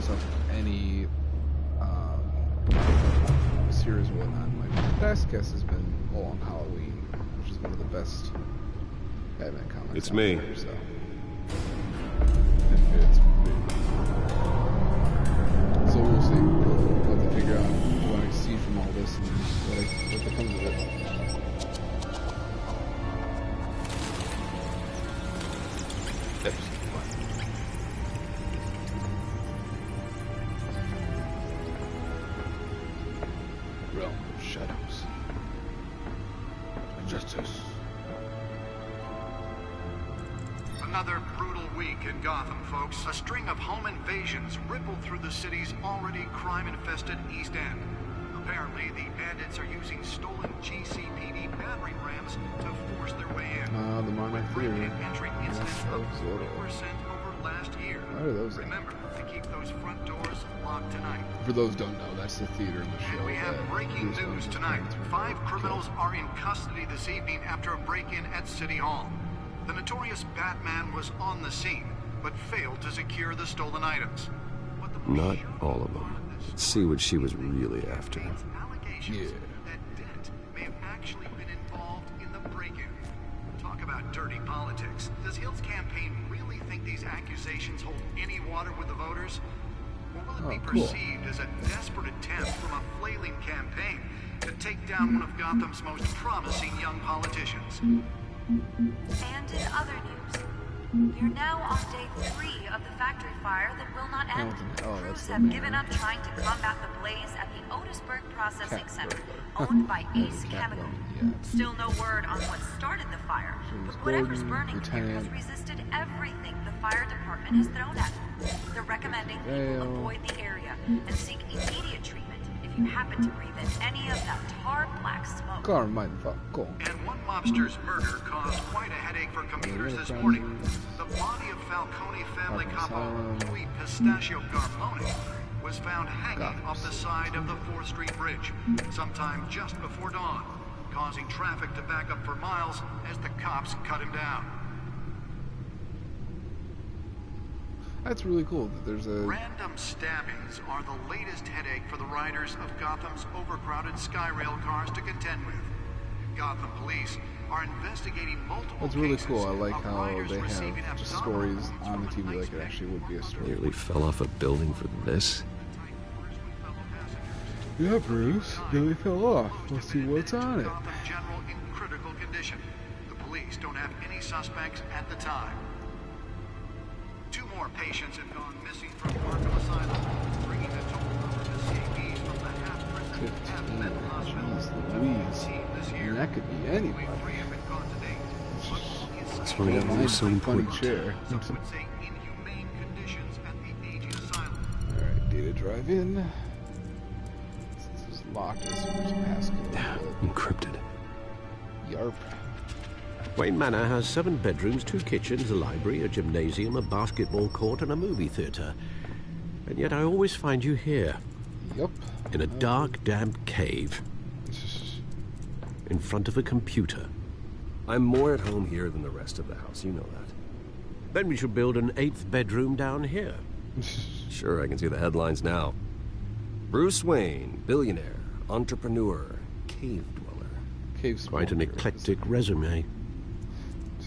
based off any series or whatnot. My best guess has been Long Halloween, which is one of the best Batman comics. It's me. There, so. So we'll see. We'll have to figure out what I see from all this and what becomes of it. Realm of Shadows. Justice. Another brutal week in Gotham, folks. A string of home invasions rippled through the city's already crime-infested East End. Apparently, the bandits are using stolen GCPD battering rams to force their way in. The Marmite Theater. Break-in entry incidents up 40% over last year. What are those? Remember to keep those front doors locked tonight. For those who don't know, that's the theater in the show. And we have breaking news tonight. 5 criminals are in custody this evening after a break-in at City Hall. The notorious Batman was on the scene, but failed to secure the stolen items. Not all of them. Let's see what she was really after. Allegations that Dent may have actually been involved in the break-in. Talk about dirty politics. Does Hill's campaign really think these accusations hold any water with the voters? Or will it be perceived as a desperate attempt from a flailing campaign to take down one of Gotham's most promising young politicians? And in other news, we are now on day 3 of the factory fire that will not end. Crews have given up trying to combat the blaze at the Otisburg Processing Center, owned by Ace Chemical. Still no word on what started the fire, but whatever's burning here has resisted everything the fire department has thrown at it. They're recommending people avoid the area and seek immediate treatment if you happen to breathe in any of that tar black smoke. Go. And one mobster's murder caused quite a headache for commuters this morning. The body of Falcone family couple Louis Pistachio Garmone was found hanging off the side of the 4th Street Bridge sometime just before dawn, causing traffic to back up for miles as the cops cut him down. That's really cool that there's a... Random stabbings are the latest headache for the riders of Gotham's overcrowded Skyrail cars to contend with. Gotham police are investigating multiple That's really cases cool. I like of how riders they receiving have just abdominal stories wounds on the from TV a like it actually would be a story. Nearly fell off a building for this. Yeah, Bruce. Nearly fell off. Let's see what's on it. Gotham General in critical condition. The police don't have any suspects at the time. 2 more patients have gone missing from Arkham Asylum, bringing the total number of escapees from the half-prison half-mental hospital Jeez to Louise. 15 this And year. that could be anybody. Only 3 have been caught to date. But That's what it was so funny important. chair. some would say inhumane conditions at the aging asylum. Alright, data drive in. This is locked as soon as you pass it. Encrypted. Yarp. Wayne Manor has 7 bedrooms, 2 kitchens, a library, a gymnasium, a basketball court, and a movie theater. And yet I always find you here, Yup. in a dark, damp cave, in front of a computer. I'm more at home here than the rest of the house, you know that. Then we should build an 8th bedroom down here. Sure, I can see the headlines now. Bruce Wayne, billionaire, entrepreneur, cave dweller. Cave Quite an eclectic resume.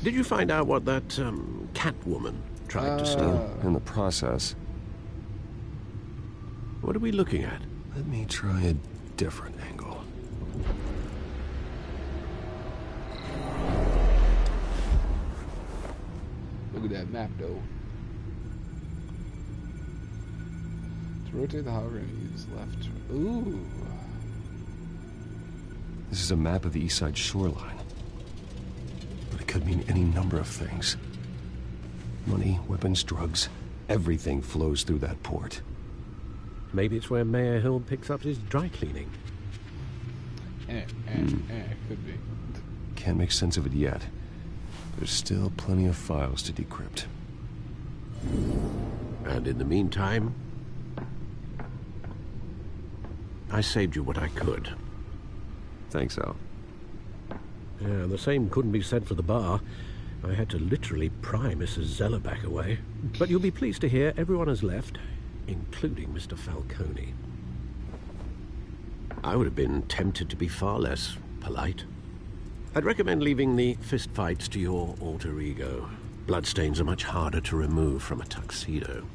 Did you find out what that Catwoman tried to steal? In the process, What are we looking at? let me try a different angle. Look at that map, though. To rotate the hologram, use left. Ooh. This is a map of the East Side shoreline. But it could mean any number of things. Money, weapons, drugs, everything flows through that port. Maybe it's where Mayor Hill picks up his dry cleaning. Could be. Can't make sense of it yet. There's still plenty of files to decrypt. And in the meantime, I saved you what I could. Thanks, Al. Yeah, the same couldn't be said for the bar. I had to literally pry Mrs. Zellerback away. But you'll be pleased to hear everyone has left, including Mr. Falcone. I would have been tempted to be far less polite. I'd recommend leaving the fistfights to your alter ego. Bloodstains are much harder to remove from a tuxedo.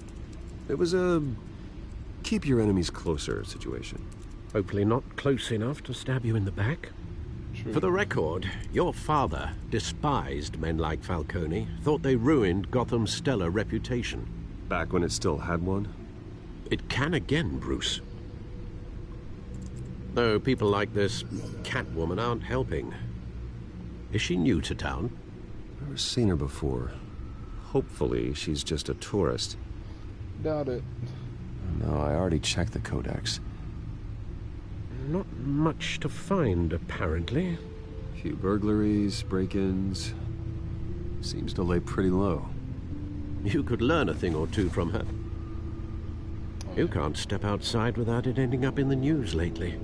It was a keep your enemies closer situation. Hopefully not close enough to stab you in the back. True. For the record, your father despised men like Falcone, thought they ruined Gotham's stellar reputation. Back when it still had one? It can again, Bruce. Though people like this Catwoman aren't helping. Is she new to town? Never seen her before. Hopefully she's just a tourist. Doubt it. No, I already checked the codex. Not much to find, apparently. Few burglaries, break-ins. Seems to lay pretty low. You could learn a thing or two from her. You can't step outside without it ending up in the news lately.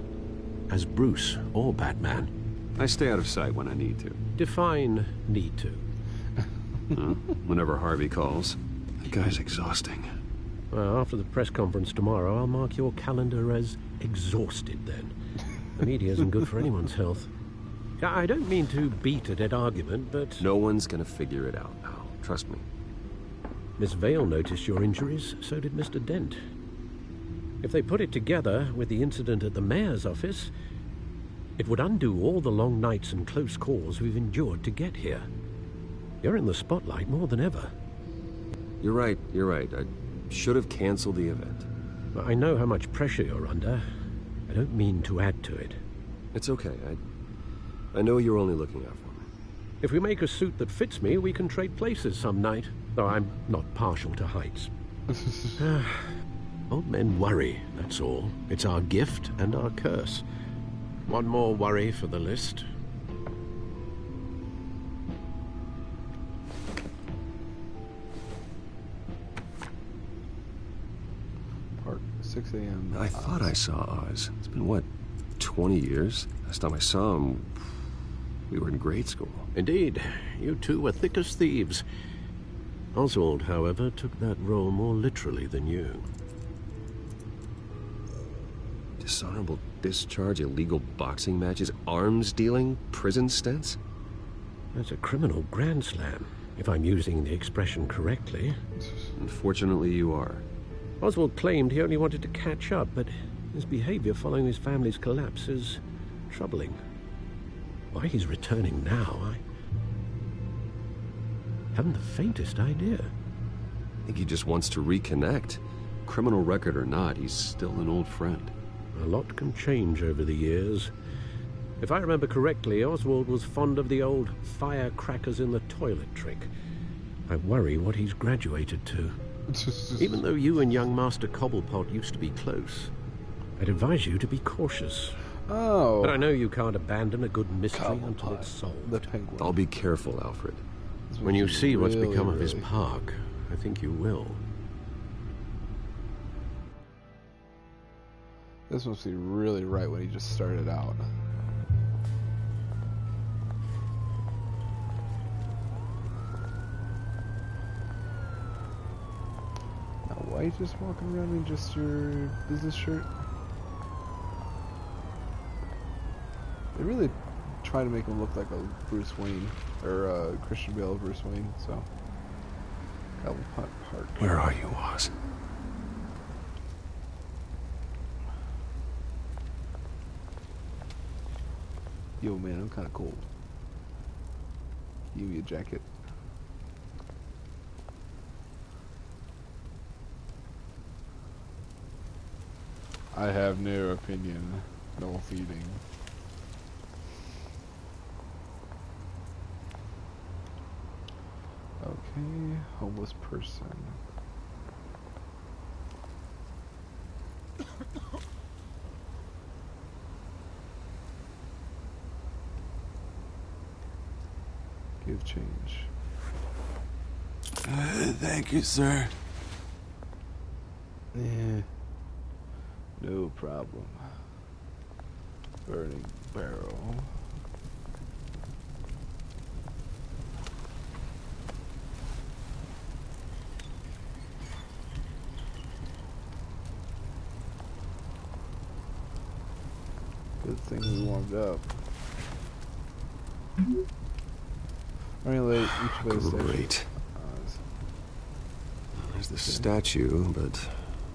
As Bruce or Batman. I stay out of sight when I need to. Define need to. Whenever Harvey calls. That guy's exhausting. Well, after the press conference tomorrow, I'll mark your calendar as exhausted then. The media isn't good for anyone's health. I don't mean to beat a dead argument, but... No one's gonna figure it out now. Trust me. Miss Vale noticed your injuries, so did Mr. Dent. If they put it together with the incident at the mayor's office, it would undo all the long nights and close calls we've endured to get here. You're in the spotlight more than ever. You're right. I should have canceled the event. I know how much pressure you're under. I don't mean to add to it. It's okay. I know you're only looking out for me. If we make a suit that fits me, we can trade places some night. Though I'm not partial to heights. Old men worry, that's all. It's our gift and our curse. One more worry for the list. Park, 6 a.m. I thought I saw Oz. It's been, what, 20 years? Last time I saw him, we were in grade school. Indeed, you two were thick as thieves. Oswald, however, took that role more literally than you. Dishonorable discharge, illegal boxing matches, arms dealing, prison stints? That's a criminal grand slam, if I'm using the expression correctly. Unfortunately, you are. Oswald claimed he only wanted to catch up, but his behavior following his family's collapse is troubling. Why he's returning now, I haven't the faintest idea. I think he just wants to reconnect. Criminal record or not, he's still an old friend. A lot can change over the years. If I remember correctly, Oswald was fond of the old firecrackers in the toilet trick. I worry what he's graduated to. Even though you and young Master Cobblepot used to be close, I'd advise you to be cautious. Oh. But I know you can't abandon a good mystery until it's solved. The penguin. I'll be careful, Alfred. When you see what's really, become of his really- park, I think you will. This must be really right when he just started out. Now, why are you just walking around in just your business shirt? They really try to make him look like a Bruce Wayne, or Christian Bale Bruce Wayne, so. Cobblepot Park. Where are you, Oz? Yo, man, I'm kind of cold. Give me a jacket. I have no opinion. No feeding. Okay, homeless person. Give change. Thank you, sir. Yeah. No problem. Burning barrel. Good thing we warmed up. Anyway, each base station. Great. There's the statue, but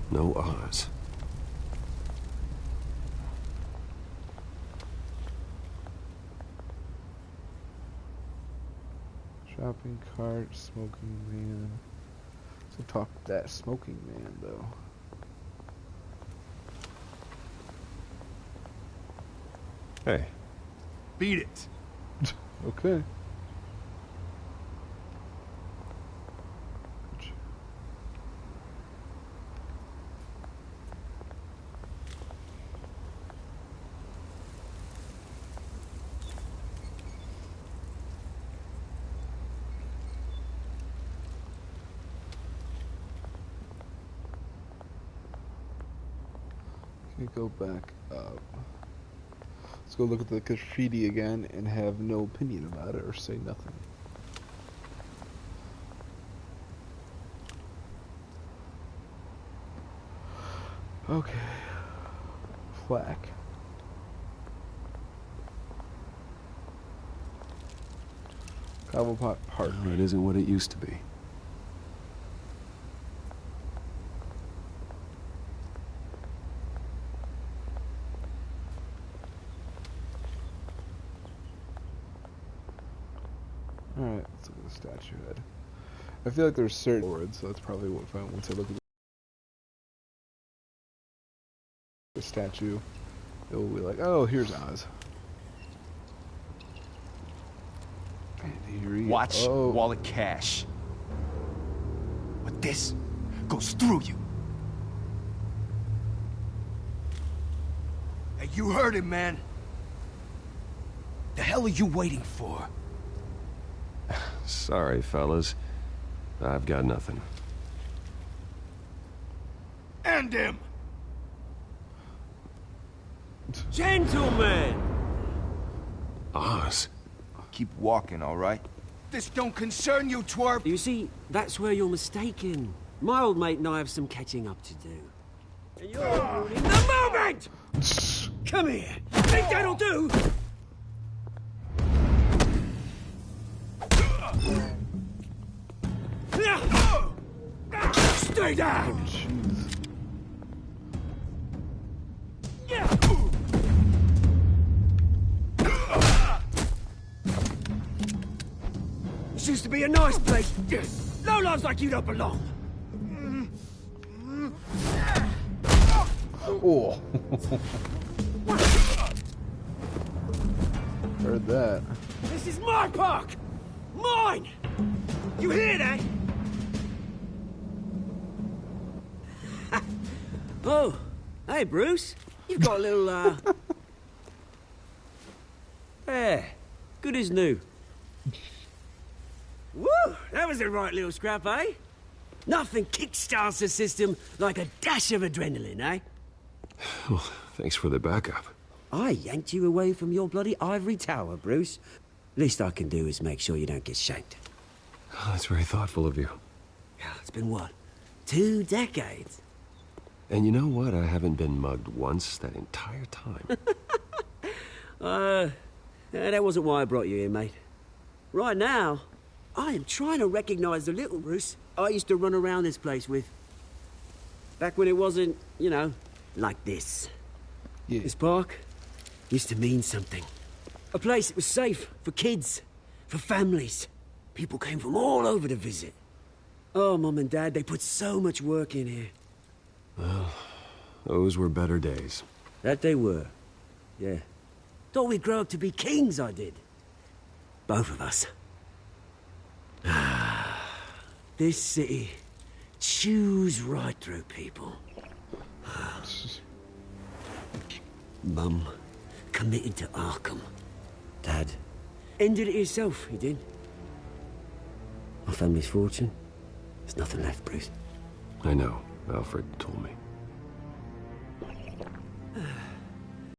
no Oz. Shopping cart, smoking man. So talk that smoking man though. Hey. Beat it. Okay. Go back up. Let's go look at the graffiti again and have no opinion about it or say nothing. Okay. Plaque. Cobblepot Park. Well, it isn't what it used to be. Alright, let's look at the statue head. I feel like there's certain words, so that's probably what once I look at the statue, it will be like, oh, here's Oz. And here he Watch oh. wallet cash. But this goes through you. Hey, you heard it, man. The hell are you waiting for? Sorry, fellas. I've got nothing. End him! Gentlemen! Oz? Keep walking, all right? This don't concern you, twerp! You see, that's where you're mistaken. My old mate and I have some catching up to do. And you're ruining the moment! Come here! Think that'll do? Stay down! Jeez. This used to be a nice place. Lowlifes like you don't belong. Oh. Heard that. This is my park! Mine! You hear that? Oh, hey, Bruce. You've got a little, There. Good as new. Woo! That was a right little scrap, eh? Nothing kickstarts the system like a dash of adrenaline, eh? Well, thanks for the backup. I yanked you away from your bloody ivory tower, Bruce. Least I can do is make sure you don't get shanked. Oh, that's very thoughtful of you. Yeah, it's been what? 2 decades? And you know what? I haven't been mugged once that entire time. That wasn't why I brought you here, mate. Right now, I am trying to recognize the little Bruce I used to run around this place with. Back when it wasn't, you know, like this. Yeah. This park used to mean something. A place that was safe for kids, for families. People came from all over to visit. Oh, Mum and Dad, they put so much work in here. Well, those were better days. That they were. Yeah. Thought we'd grow up to be kings, I did. Both of us. This city chews right through people. Mum committed to Arkham. Dad ended it himself, he did. My family's fortune, there's nothing left, Bruce. I know. Alfred told me.